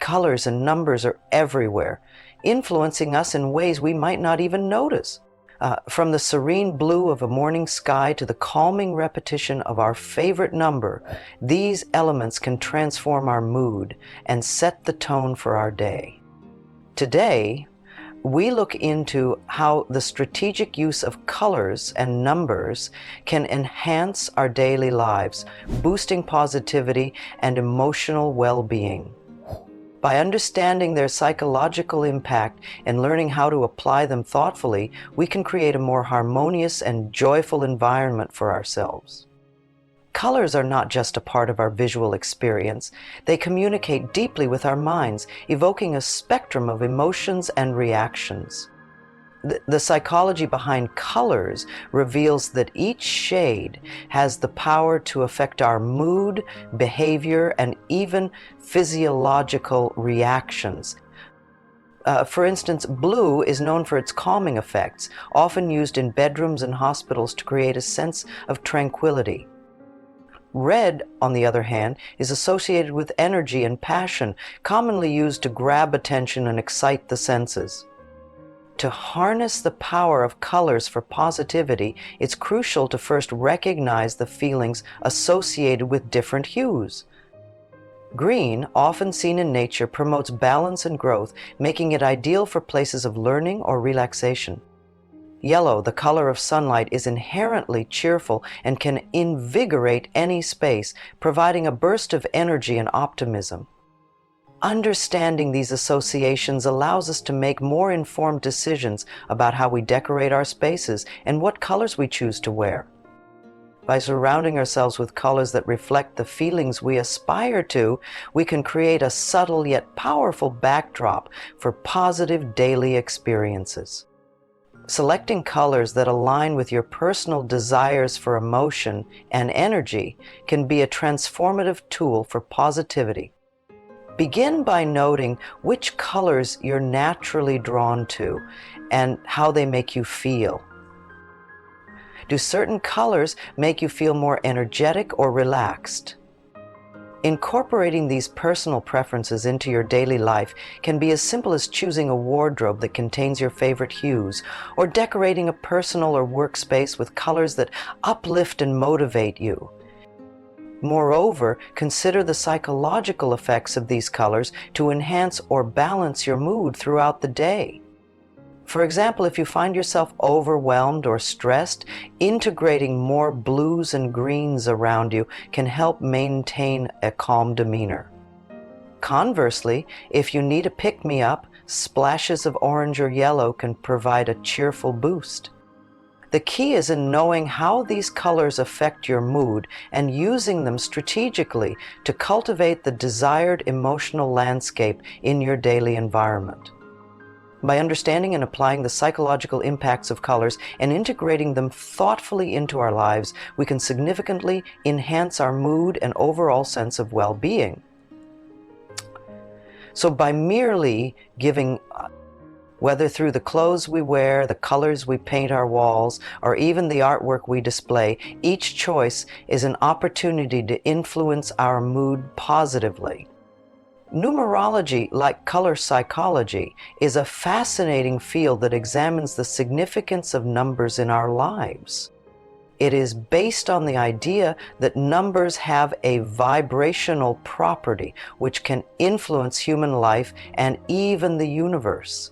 colors and numbers are everywhere, influencing us in ways we might not even notice. From the serene blue of a morning sky to the calming repetition of our favorite number, these elements can transform our mood and set the tone for our day. Today, we look into how the strategic use of colors and numbers can enhance our daily lives, boosting positivity and emotional well-being. By understanding their psychological impact and learning how to apply them thoughtfully, we can create a more harmonious and joyful environment for ourselves. Colors are not just a part of our visual experience. They communicate deeply with our minds, evoking a spectrum of emotions and reactions. The psychology behind colors reveals that each shade has the power to affect our mood, behavior, and even physiological reactions. For instance, blue is known for its calming effects, often used in bedrooms and hospitals to create a sense of tranquility. Red, on the other hand, is associated with energy and passion, commonly used to grab attention and excite the senses. To harness the power of colors for positivity, it's crucial to first recognize the feelings associated with different hues. Green, often seen in nature, promotes balance and growth, making it ideal for places of learning or relaxation. Yellow, the color of sunlight, is inherently cheerful and can invigorate any space, providing a burst of energy and optimism. Understanding these associations allows us to make more informed decisions about how we decorate our spaces and what colors we choose to wear. By surrounding ourselves with colors that reflect the feelings we aspire to, we can create a subtle yet powerful backdrop for positive daily experiences. Selecting colors that align with your personal desires for emotion and energy can be a transformative tool for positivity. Begin by noting which colors you're naturally drawn to and how they make you feel. Do certain colors make you feel more energetic or relaxed? Incorporating these personal preferences into your daily life can be as simple as choosing a wardrobe that contains your favorite hues, or decorating a personal or workspace with colors that uplift and motivate you. Moreover, consider the psychological effects of these colors to enhance or balance your mood throughout the day. For example, if you find yourself overwhelmed or stressed, integrating more blues and greens around you can help maintain a calm demeanor. Conversely, if you need a pick-me-up, splashes of orange or yellow can provide a cheerful boost. The key is in knowing how these colors affect your mood and using them strategically to cultivate the desired emotional landscape in your daily environment. By understanding and applying the psychological impacts of colors and integrating them thoughtfully into our lives, we can significantly enhance our mood and overall sense of well-being. So by merely giving whether through the clothes we wear, the colors we paint our walls, or even the artwork we display, each choice is an opportunity to influence our mood positively. Numerology, like color psychology, is a fascinating field that examines the significance of numbers in our lives. It is based on the idea that numbers have a vibrational property which can influence human life and even the universe.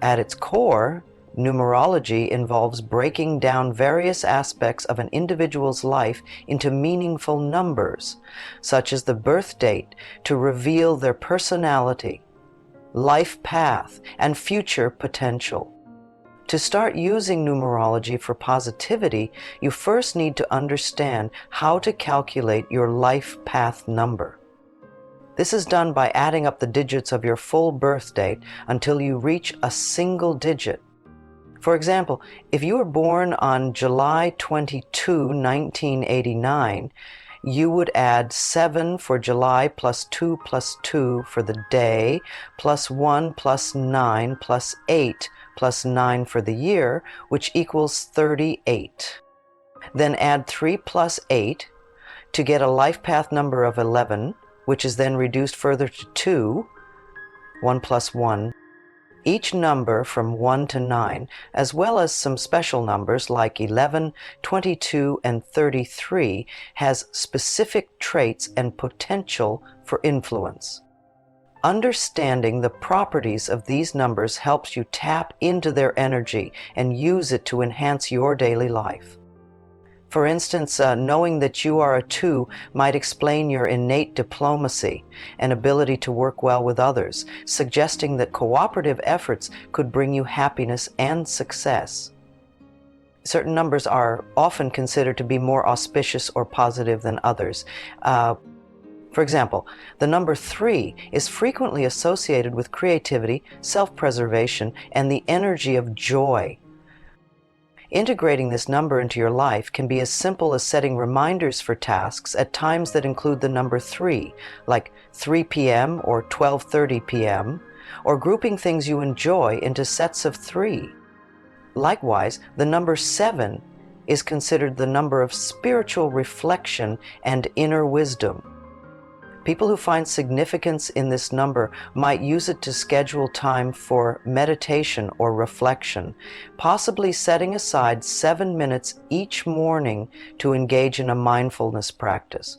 At its core, numerology involves breaking down various aspects of an individual's life into meaningful numbers, such as the birth date, to reveal their personality, life path, and future potential. To start using numerology for positivity, you first need to understand how to calculate your life path number. This is done by adding up the digits of your full birth date until you reach a single digit. For example, if you were born on July 22, 1989, you would add 7 for July plus 2 for the day, plus 1 plus 9 plus 8 plus 9 for the year, which equals 38. Then add 3 plus 8 to get a life path number of 11, which is then reduced further to 2, 1 plus 1, each number from 1 to 9, as well as some special numbers like 11, 22, and 33, has specific traits and potential for influence. Understanding the properties of these numbers helps you tap into their energy and use it to enhance your daily life. For instance, knowing that you are a 2 might explain your innate diplomacy and ability to work well with others, suggesting that cooperative efforts could bring you happiness and success. Certain numbers are often considered to be more auspicious or positive than others. For example, the number 3 is frequently associated with creativity, self-preservation, and the energy of joy. Integrating this number into your life can be as simple as setting reminders for tasks at times that include the number 3, like 3 p.m. or 12:30 p.m., or grouping things you enjoy into sets of 3. Likewise, the number 7 is considered the number of spiritual reflection and inner wisdom. People who find significance in this number might use it to schedule time for meditation or reflection, possibly setting aside 7 minutes each morning to engage in a mindfulness practice.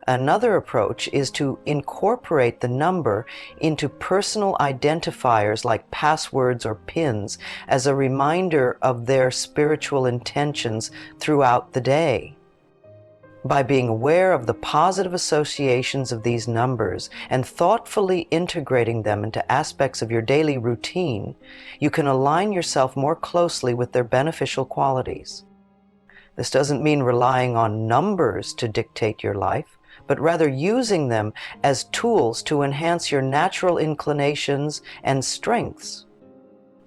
Another approach is to incorporate the number into personal identifiers like passwords or pins as a reminder of their spiritual intentions throughout the day. By being aware of the positive associations of these numbers and thoughtfully integrating them into aspects of your daily routine, you can align yourself more closely with their beneficial qualities. This doesn't mean relying on numbers to dictate your life, but rather using them as tools to enhance your natural inclinations and strengths.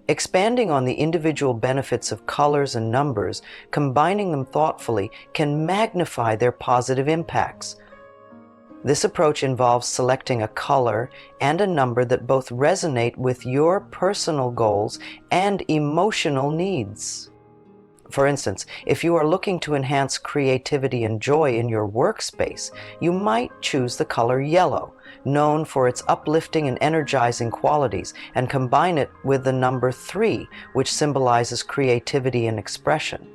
Expanding on the individual benefits of colors and numbers, combining them thoughtfully, can magnify their positive impacts. This approach involves selecting a color and a number that both resonate with your personal goals and emotional needs. For instance, if you are looking to enhance creativity and joy in your workspace, you might choose the color yellow, known for its uplifting and energizing qualities, and combine it with the number 3, which symbolizes creativity and expression.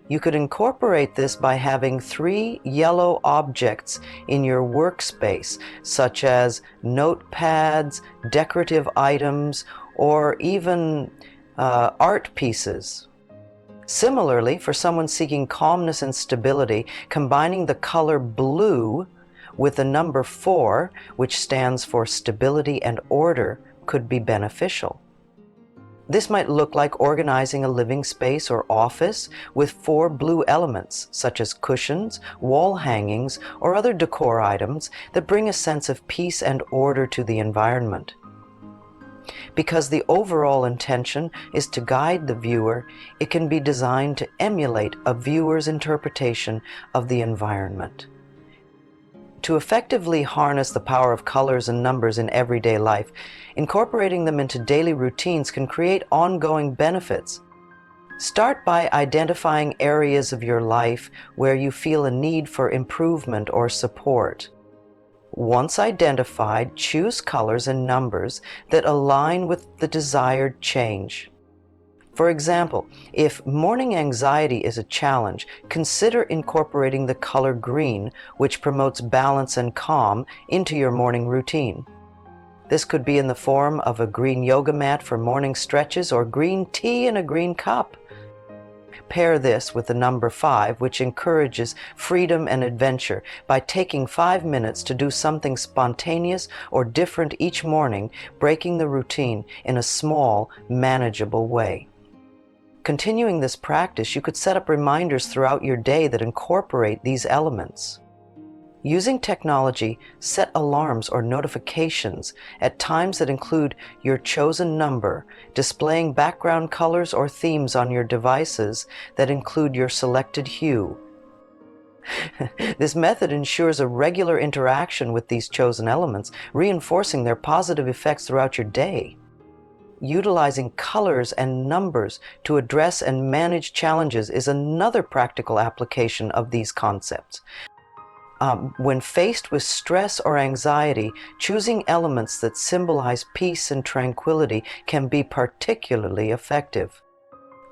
You could incorporate this by having 3 yellow objects in your workspace, such as notepads, decorative items, or even art pieces. Similarly, for someone seeking calmness and stability, combining the color blue with the number 4, which stands for stability and order, could be beneficial. This might look like organizing a living space or office with 4 blue elements, such as cushions, wall hangings, or other decor items that bring a sense of peace and order to the environment. Because the overall intention is to guide the viewer, it can be designed to emulate a viewer's interpretation of the environment. To effectively harness the power of colors and numbers in everyday life, incorporating them into daily routines can create ongoing benefits. Start by identifying areas of your life where you feel a need for improvement or support. Once identified, choose colors and numbers that align with the desired change. For example, if morning anxiety is a challenge, consider incorporating the color green, which promotes balance and calm, into your morning routine. This could be in the form of a green yoga mat for morning stretches or green tea in a green cup. Pair this with the number 5, which encourages freedom and adventure, by taking 5 minutes to do something spontaneous or different each morning, breaking the routine in a small, manageable way. Continuing this practice, you could set up reminders throughout your day that incorporate these elements. Using technology, set alarms or notifications at times that include your chosen number, displaying background colors or themes on your devices that include your selected hue. This method ensures a regular interaction with these chosen elements, reinforcing their positive effects throughout your day. Utilizing colors and numbers to address and manage challenges is another practical application of these concepts. When faced with stress or anxiety, choosing elements that symbolize peace and tranquility can be particularly effective.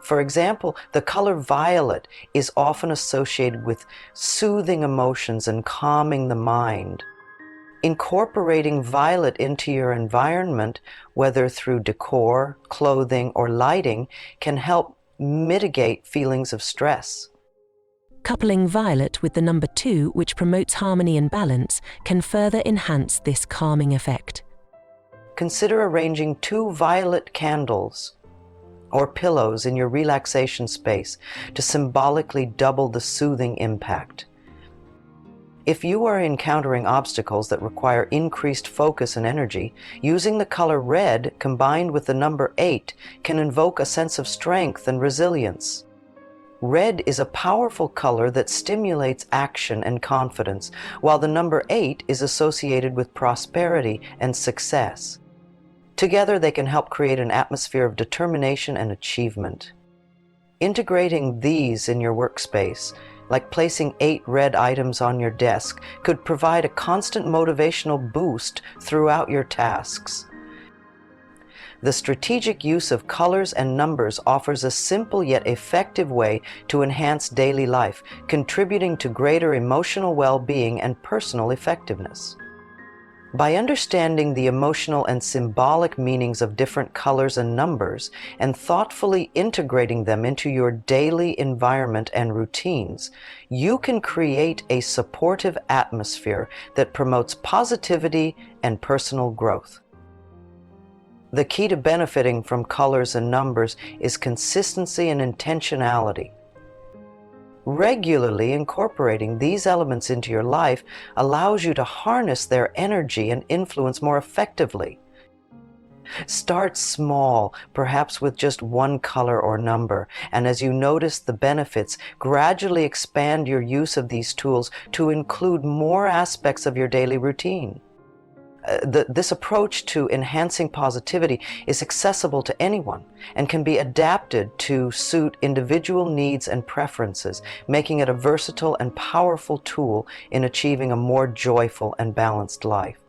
For example, the color violet is often associated with soothing emotions and calming the mind. Incorporating violet into your environment, whether through decor, clothing, or lighting, can help mitigate feelings of stress. Coupling violet with the number 2, which promotes harmony and balance, can further enhance this calming effect. Consider arranging 2 violet candles or pillows in your relaxation space to symbolically double the soothing impact. If you are encountering obstacles that require increased focus and energy, using the color red combined with the number 8 can invoke a sense of strength and resilience. Red is a powerful color that stimulates action and confidence, while the number 8 is associated with prosperity and success. Together, they can help create an atmosphere of determination and achievement. Integrating these in your workspace, like placing 8 red items on your desk, could provide a constant motivational boost throughout your tasks. The strategic use of colors and numbers offers a simple yet effective way to enhance daily life, contributing to greater emotional well-being and personal effectiveness. By understanding the emotional and symbolic meanings of different colors and numbers and thoughtfully integrating them into your daily environment and routines, you can create a supportive atmosphere that promotes positivity and personal growth. The key to benefiting from colors and numbers is consistency and intentionality. Regularly incorporating these elements into your life allows you to harness their energy and influence more effectively. Start small, perhaps with just 1 color or number, and as you notice the benefits, gradually expand your use of these tools to include more aspects of your daily routine. This approach to enhancing positivity is accessible to anyone and can be adapted to suit individual needs and preferences, making it a versatile and powerful tool in achieving a more joyful and balanced life.